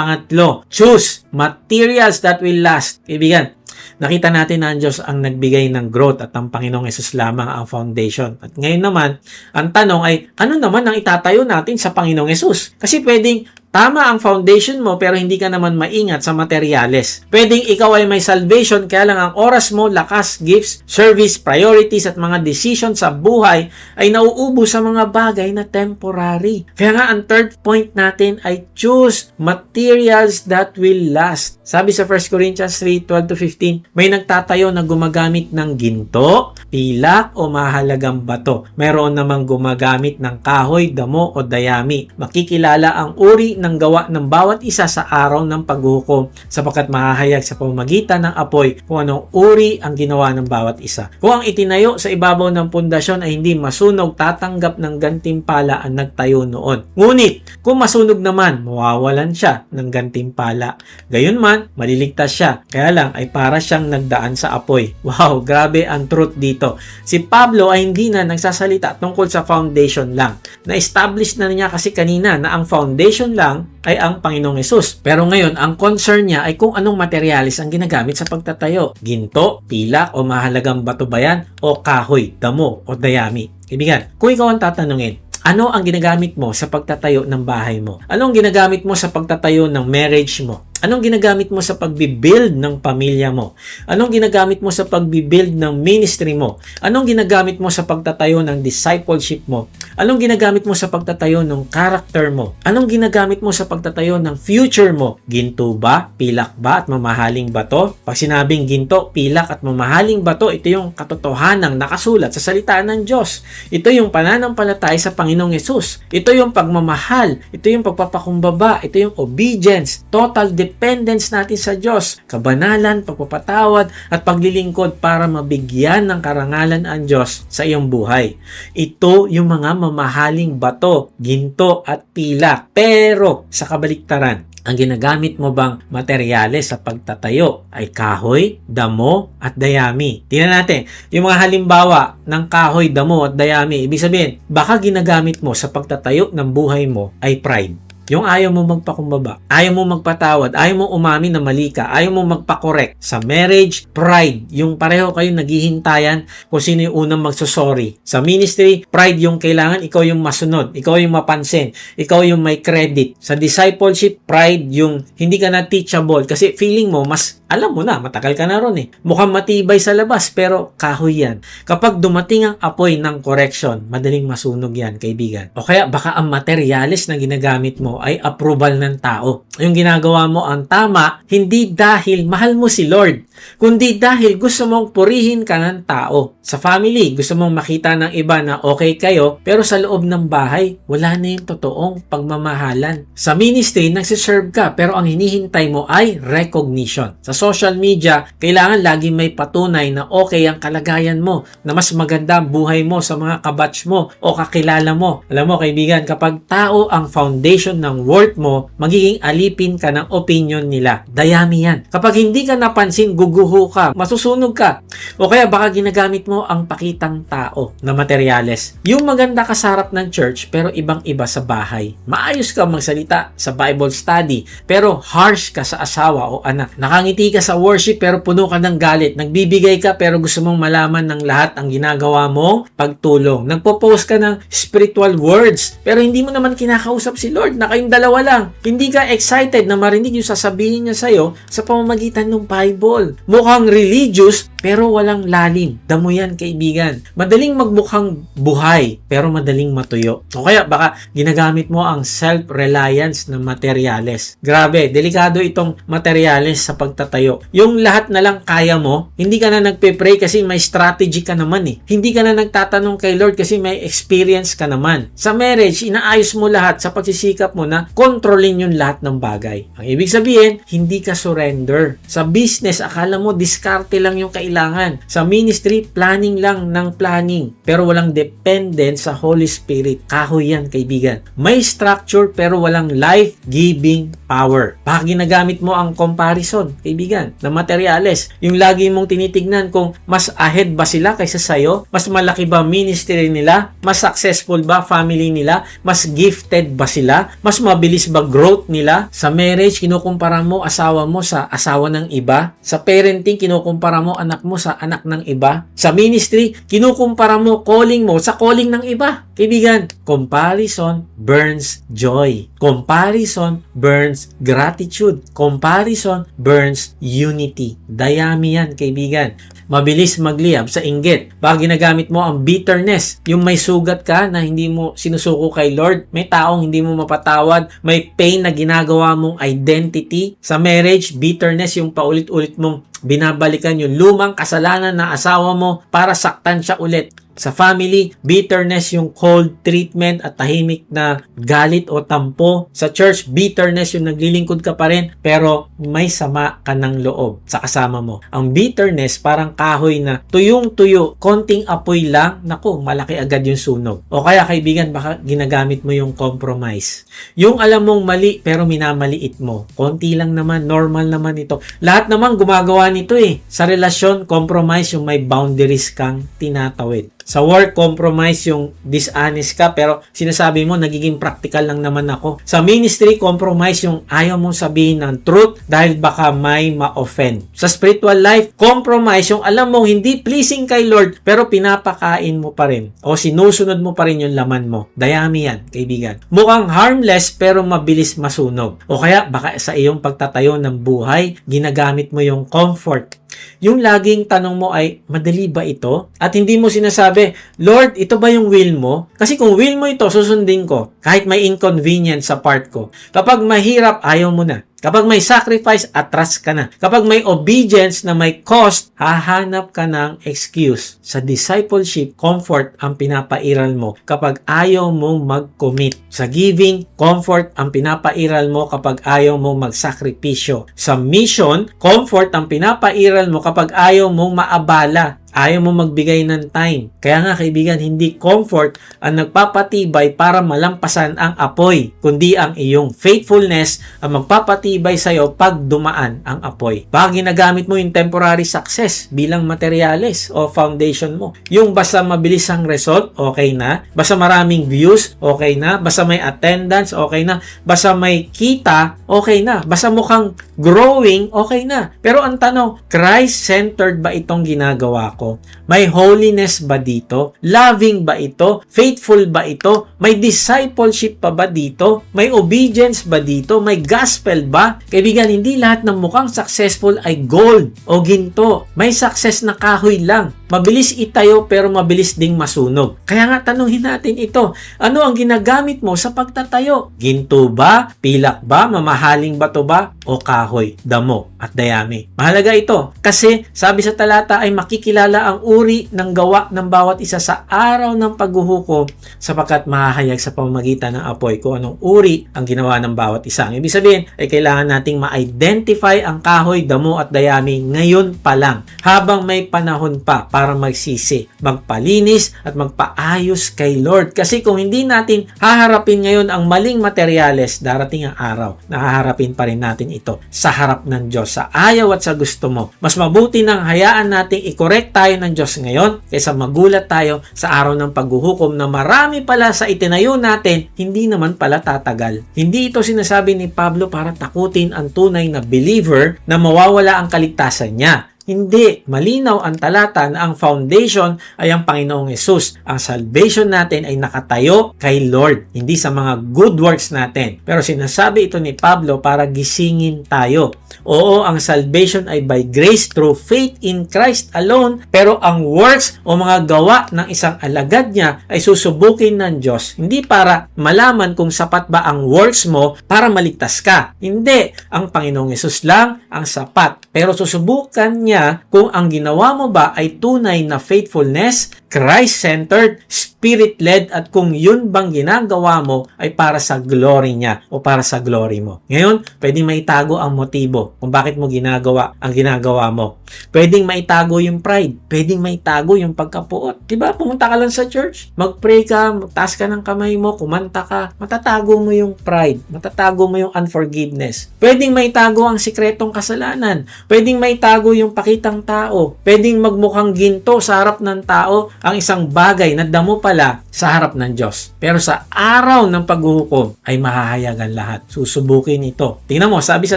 Pangatlo, choose materials that will last. Kaibigan, nakita natin na ang Diyos ang nagbigay ng growth at ang Panginoong Hesus lamang ang foundation. At ngayon naman, ang tanong ay, ano naman ang itatayo natin sa Panginoong Hesus? Kasi pwedeng tama ang foundation mo pero hindi ka naman maingat sa materyales. Pwedeng ikaw ay may salvation kaya lang ang oras mo, lakas, gifts, service, priorities at mga decision sa buhay ay nauubo sa mga bagay na temporary. Kaya nga ang third point natin ay choose materials that will last. Sabi sa 1 Corinthians 3:12-15, may nagtatayo na gumagamit ng ginto, pilak o mahalagang bato. Mayroon namang gumagamit ng kahoy, damo o dayami. Makikilala ang uri ng gawa ng bawat isa sa araw ng paghuhukom sapagkat mahahayag sa pamamagitan ng apoy kung anong uri ang ginawa ng bawat isa. Kung ang itinayo sa ibabaw ng pundasyon ay hindi masunog, tatanggap ng gantimpala ang nagtayo noon. Ngunit, kung masunog naman, mawawalan siya ng gantimpala. Gayunman, maliligtas siya. Kaya lang ay para siyang nagdaan sa apoy. Wow, grabe ang truth dito. Si Pablo ay hindi na nagsasalita tungkol sa foundation lang. Na-establish na niya kasi kanina na ang foundation lang ay ang Panginoong Hesus. Pero ngayon, ang concern niya ay kung anong materialis ang ginagamit sa pagtatayo. Ginto, pilak o mahalagang bato ba yan? O kahoy, damo o dayami? Kaibigan, kung ikaw ang tatanungin, ano ang ginagamit mo sa pagtatayo ng bahay mo? Anong ginagamit mo sa pagtatayo ng marriage mo? Anong ginagamit mo sa pagbibuild ng pamilya mo? Anong ginagamit mo sa pagbibuild ng ministry mo? Anong ginagamit mo sa pagtatayo ng discipleship mo? Anong ginagamit mo sa pagtatayo ng character mo? Anong ginagamit mo sa pagtatayo ng future mo? Ginto ba? Pilak ba? At mamahaling bato? Pag sinabing ginto, pilak at mamahaling bato, ito yung katotohanang nakasulat sa salita ng Diyos. Ito yung pananampalataya sa Panginoong Hesus. Ito yung pagmamahal. Ito yung pagpapakumbaba. Ito yung obedience. Total dependence natin sa Diyos, kabanalan, pagpapatawad at paglilingkod para mabigyan ng karangalan ang Diyos sa iyong buhay. Ito yung mga mamahaling bato, ginto at pilak. Pero sa kabaliktaran, ang ginagamit mo bang materyales sa pagtatayo ay kahoy, damo at dayami? Tingnan natin, yung mga halimbawa ng kahoy, damo at dayami, ibig sabihin, baka ginagamit mo sa pagtatayo ng buhay mo ay pride. Yung ayaw mo magpakumbaba, ayaw mo magpatawad, ayaw mo umamin na mali ka, ayaw mo magpakorek. Sa marriage, pride. Yung pareho kayong naghihintayan kung sino yung unang magsosorry. Sa ministry, pride yung kailangan ikaw yung masunod, ikaw yung mapansin, ikaw yung may credit. Sa discipleship, pride yung hindi ka na teachable kasi feeling mo mas alam mo na, matagal ka na ron eh. Mukhang matibay sa labas pero kahoy yan. Kapag dumating ang apoy ng correction, madaling masunog yan, kaibigan. O kaya baka ang materyales na ginagamit mo ay approval ng tao. Yung ginagawa mo ang tama, hindi dahil mahal mo si Lord, kundi dahil gusto mong purihin ka ng tao. Sa family, gusto mong makita ng iba na okay kayo, pero sa loob ng bahay, wala na yung totoong pagmamahalan. Sa ministry, nagsiserve ka, pero ang hinihintay mo ay recognition. Sa social media, kailangan laging may patunay na okay ang kalagayan mo, na mas maganda ang buhay mo sa mga kabatch mo o kakilala mo. Alam mo kaibigan, kapag tao ang foundation ng worth mo, magiging alipin ka ng opinion nila. Dayami yan. Kapag hindi ka napansin, guguho ka, masusunog ka. O kaya baka ginagamit mo ang pakitang tao na materyales. Yung maganda ka sa harap ng church, pero ibang-iba sa bahay. Maayos ka magsalita sa Bible study, pero harsh ka sa asawa o anak. Nakangiti ka sa worship pero puno ka ng galit. Nagbibigay ka pero gusto mong malaman ng lahat ang ginagawa mong pagtulong. Nagpo-post ka ng spiritual words pero hindi mo naman kinakausap si Lord na kayong dalawa lang. Hindi ka excited na marinig yung sasabihin niya sa'yo sa pamamagitan ng Bible. Mukhang religious pero walang lalim. Damo yan, kaibigan. Madaling magmukhang buhay pero madaling matuyo. O kaya baka ginagamit mo ang self-reliance na materyales. Grabe, delikado itong materyales sa pagtatayo. Yung lahat na lang kaya mo, hindi ka na nagpe-pray kasi may strategy ka naman eh. Hindi ka na nagtatanong kay Lord kasi may experience ka naman. Sa marriage, inaayos mo lahat sa pagsisikap mo na kontrolin yung lahat ng bagay. Ang ibig sabihin, hindi ka surrender. Sa business, akala mo diskarte lang yung kailangan kailangan. Sa ministry, planning lang ng planning, pero walang dependent sa Holy Spirit. Kahoy yan, kaibigan. May structure pero walang life-giving power. Baka ginagamit mo ang comparison, kaibigan, na materyales. Yung lagi mong tinitignan kung mas ahead ba sila kaysa sa'yo, mas malaki ba ministry nila, mas successful ba family nila, mas gifted ba sila, mas mabilis ba growth nila. Sa marriage, kinukumpara mo asawa mo sa asawa ng iba. Sa parenting, kinukumpara mo anak mo sa anak ng iba. Sa ministry, kinukumpara mo calling mo sa calling ng iba. Kaibigan, comparison burns joy. Comparison burns gratitude. Comparison burns unity. Dayami yan, kaibigan. Mabilis magliyab sa inggit. Baka ginagamit mo ang bitterness. Yung may sugat ka na hindi mo sinusuko kay Lord. May taong hindi mo mapatawad. May pain na ginagawa mong identity. Sa marriage, bitterness yung paulit-ulit mong binabalikan yung lumang kasalanan na asawa mo para saktan siya ulit. Sa family, bitterness yung cold treatment at tahimik na galit o tampo. Sa church, bitterness yung naglilingkod ka pa rin pero may sama ka ng loob sa kasama mo. Ang bitterness parang kahoy na tuyong-tuyo, konting apoy lang, naku, malaki agad yung sunog. O kaya kaibigan, baka ginagamit mo yung compromise. Yung alam mong mali pero minamaliit mo. Konti lang naman, normal naman ito. Lahat naman gumagawa nito eh. Sa relasyon, compromise yung may boundaries kang tinatawid. Sa work, compromise yung dishonest ka pero sinasabi mo nagiging practical lang naman ako. Sa ministry, compromise yung ayaw mong sabihin ng truth dahil baka may ma-offend. Sa spiritual life, compromise yung alam mong hindi pleasing kay Lord pero pinapakain mo pa rin o sinusunod mo pa rin yung laman mo. Dayami yan, kaibigan. Mukhang harmless pero mabilis masunog. O kaya baka sa iyong pagtatayo ng buhay, ginagamit mo yung comfort. Yung laging tanong mo ay, madali ba ito? At hindi mo sinasabi, Lord, ito ba yung will mo? Kasi kung will mo ito, susundin ko. Kahit may inconvenience sa part ko. Kapag mahirap, ayaw mo na. Kapag may sacrifice, atras ka na. Kapag may obedience na may cost, hahanap ka ng excuse. Sa discipleship, comfort ang pinapairal mo kapag ayaw mong mag-commit. Sa giving, comfort ang pinapairal mo kapag ayaw mong magsakripisyo. Sa mission, comfort ang pinapairal mo kapag ayaw mong maabala. Ayaw mo magbigay ng time. Kaya nga kaibigan, hindi comfort ang nagpapatibay para malampasan ang apoy, kundi ang iyong faithfulness ang magpapatibay sa'yo pag dumaan ang apoy. Baka ginagamit mo yung temporary success bilang materyales o foundation mo. Yung basta mabilis ang result, okay na. Basta maraming views, okay na. Basta may attendance, okay na. Basta may kita, okay na. Basta mukhang growing, okay na. Pero ang tanong, Christ-centered ba itong ginagawa ko? May holiness ba dito? Loving ba ito? Faithful ba ito? May discipleship pa ba dito? May obedience ba dito? May gospel ba? Kaibigan, hindi lahat ng mukhang successful ay gold o ginto. May success na kahoy lang. Mabilis itayo pero mabilis ding masunog. Kaya nga tanungin natin ito. Ano ang ginagamit mo sa pagtatayo? Ginto ba? Pilak ba? Mamahaling bato ba? O kahoy, damo at dayami? Mahalaga ito kasi sabi sa talata ay makikilala ang uri ng gawa ng bawat isa sa araw ng paghuhukom sapagkat mahahayag sa pamamagitan ng apoy kung anong uri ang ginawa ng bawat isa. Ang ibig sabihin ay kailangan nating ma-identify ang kahoy, damo at dayami ngayon pa lang habang may panahon pa para magsisi, magpalinis at magpaayos kay Lord. Kasi kung hindi natin haharapin ngayon ang maling materyales, darating ang araw na haharapin pa rin natin ito sa harap ng Diyos, sa ayaw at sa gusto mo. Mas mabuti nang hayaan nating i-correct tayo ng Diyos ngayon kaysa magulat tayo sa araw ng paghuhukom na marami pala sa itinayo natin, hindi naman pala tatagal. Hindi ito sinasabi ni Pablo para takutin ang tunay na believer na mawawala ang kaligtasan niya. Hindi. Malinaw ang talata na ang foundation ay ang Panginoong Hesus. Ang salvation natin ay nakatayo kay Lord, hindi sa mga good works natin. Pero sinasabi ito ni Pablo para gisingin tayo. Oo, ang salvation ay by grace through faith in Christ alone, pero ang works o mga gawa ng isang alagad niya ay susubukin ng Diyos. Hindi para malaman kung sapat ba ang works mo para maligtas ka. Hindi. Ang Panginoong Hesus lang ang sapat. Pero susubukan niya niya kung ang ginawa mo ba ay tunay na faithfulness, Christ-centered, Spirit-led, at kung yun bang ginagawa mo ay para sa glory niya o para sa glory mo. Ngayon, pwedeng maitago ang motibo kung bakit mo ginagawa ang ginagawa mo. Pwedeng maitago yung pride. Pwedeng maitago yung pagkapuot. Diba? Pumunta ka lang sa church, mag-pray ka, magtaas ka ng kamay mo, kumanta ka, matatago mo yung pride. Matatago mo yung unforgiveness. Pwedeng maitago ang sikretong kasalanan. Pwedeng maitago yung pakitang tao. Pwedeng magmukhang ginto sa harap ng tao ang isang bagay na damo pala sa harap ng Diyos. Pero sa araw ng paghuhukom ay mahahayagan lahat. Susubukin ito. Tingnan mo, sabi sa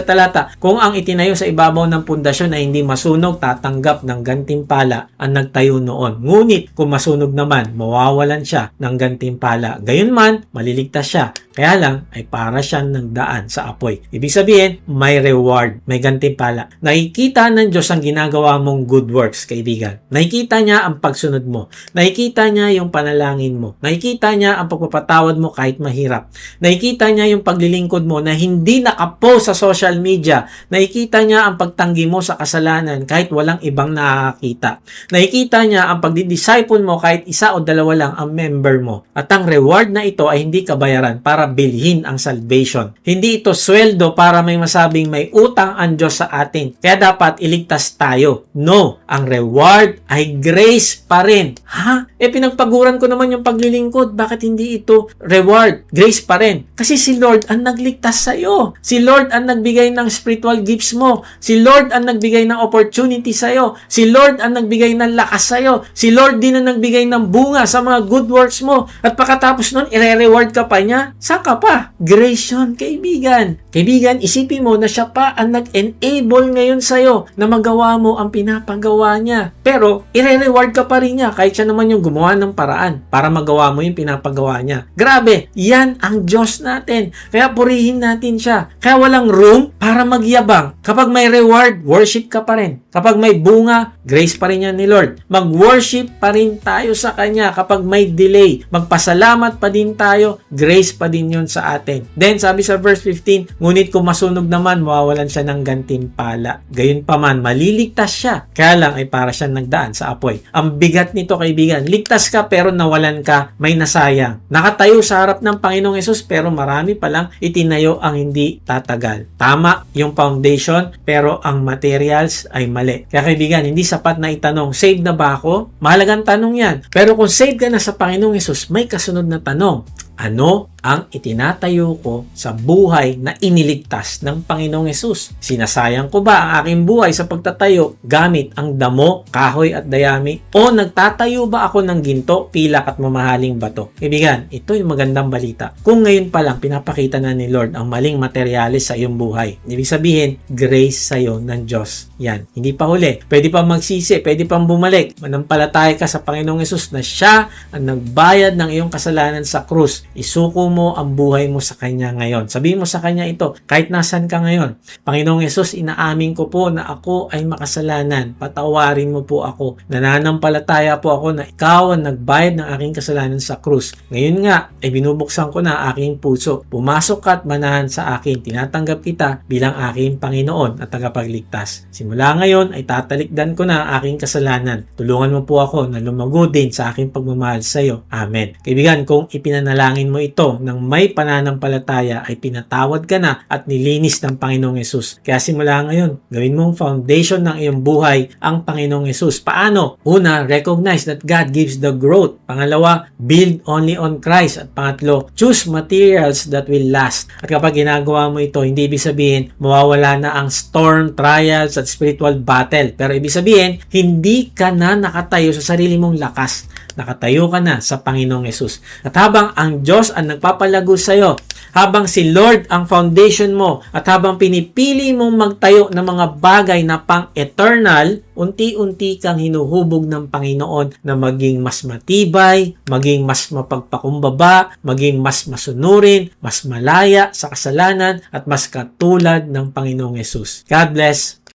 talata, kung ang itinayo sa ibabaw ng pundasyon ay hindi masunog, tatanggap ng gantimpala ang nagtayo noon. Ngunit kung masunog naman, mawawalan siya ng gantimpala. Gayunman, maliligtas siya. Kaya lang ay para siyang nagdaan sa apoy. Ibig sabihin, may reward, may gantimpala. Nakikita ng Diyos ang ginagawa mong good works, kaibigan. Nakikita niya ang pagsunod mo. Nakikita niya yung panalangin mo. Nakikita niya ang pagpapatawad mo kahit mahirap. Nakikita niya yung paglilingkod mo na hindi nakapost sa social media. Nakikita niya ang pagtanggi mo sa kasalanan kahit walang ibang nakakita. Nakikita niya ang pagdidisciple mo kahit isa o dalawa lang ang member mo. At ang reward na ito ay hindi kabayaran para bilhin ang salvation. Hindi ito sweldo para may masabing may utang ang Diyos sa atin. Kaya dapat iligtas tayo. No, ang reward ay grace pa rin. Ha? Pinagpaguran ko naman yung paglilingkod. Bakit hindi ito reward? Grace pa rin. Kasi si Lord ang nagligtas sa iyo. Si Lord ang nagbigay ng spiritual gifts mo. Si Lord ang nagbigay ng opportunity sa iyo. Si Lord ang nagbigay ng lakas sa iyo. Si Lord din ang nagbigay ng bunga sa mga good works mo. At pagkatapos nun, ire-reward ka pa niya. Saan ka pa? Grace yun, kaibigan. Kaibigan, isipin mo na siya pa ang nag-enable ngayon sa'yo na magawa mo ang pinapagawa niya. Pero, ire-reward ka pa rin niya kahit siya naman yung gumawa ng paraan para magawa mo yung pinapagawa niya. Grabe, yan ang Diyos natin. Kaya purihin natin siya. Kaya walang room para magyabang. Kapag may reward, worship ka pa rin. Kapag may bunga, grace pa rin yan ni Lord. Mag-worship pa rin tayo sa Kanya. Kapag may delay, magpasalamat pa din tayo, grace pa din yun sa atin. Then, sabi sa verse 15, ngunit kung masunog naman, mawawalan siya ng gantimpala. Gayon pa man, maliligtas siya. Kaya lang ay para siya nagdaan sa apoy. Ang bigat nito, kaibigan. Ligtas ka pero nawalan ka, may nasayang. Nakatayo sa harap ng Panginoong Hesus pero marami palang itinayo ang hindi tatagal. Tama yung foundation pero ang materials ay mali. Kaya kaibigan, hindi sapat na itanong, saved na ba ako? Mahalagang tanong yan. Pero kung saved ka na sa Panginoong Hesus, may kasunod na tanong. Ano ang itinatayo ko sa buhay na iniligtas ng Panginoong Hesus? Sinasayang ko ba ang aking buhay sa pagtatayo gamit ang damo, kahoy at dayami? O nagtatayo ba ako ng ginto, pilak at mamahaling bato? Kaibigan, ito yung magandang balita. Kung ngayon pa lang pinapakita na ni Lord ang maling materyales sa iyong buhay, ibig sabihin, grace sa iyo ng Diyos. Yan, hindi pa huli. Pwede pa magsisi, pwede pang bumalik. Manampalataya ka sa Panginoong Hesus na siya ang nagbayad ng iyong kasalanan sa krus. Isuko mo ang buhay mo sa Kanya ngayon. Sabihin mo sa Kanya ito, kahit nasan ka ngayon. Panginoong Hesus, inaamin ko po na ako ay makasalanan. Patawarin mo po ako. Nananampalataya po ako na ikaw ang nagbayad ng aking kasalanan sa krus. Ngayon nga, ay binubuksan ko na aking puso. Pumasok ka at manahan sa akin. Tinatanggap kita bilang aking Panginoon at tagapagligtas. Simula ngayon ay tatalikdan ko na ang aking kasalanan. Tulungan mo po ako na lumago din sa aking pagmamahal sa iyo. Amen. Kaibigan, kung ipinanalangin mo ito ng may pananampalataya ay pinatawad ka na at nilinis ng Panginoong Hesus. Kaya simula ngayon, gawin mong foundation ng iyong buhay ang Panginoong Hesus. Paano? Una, recognize that God gives the growth. Pangalawa, build only on Christ. At pangatlo, choose materials that will last. At kapag ginagawa mo ito, hindi ibig sabihin mawawala na ang storm, trials at spiritual battle. Pero ibig sabihin, hindi ka na nakatayo sa sarili mong lakas. Nakatayo ka na sa Panginoong Hesus. At habang ang Diyos ang nagpapalago sa iyo, habang si Lord ang foundation mo, at habang pinipili mong magtayo ng mga bagay na pang-eternal, unti-unti kang hinuhubog ng Panginoon na maging mas matibay, maging mas mapagpakumbaba, maging mas masunurin, mas malaya sa kasalanan, at mas katulad ng Panginoong Hesus. God bless.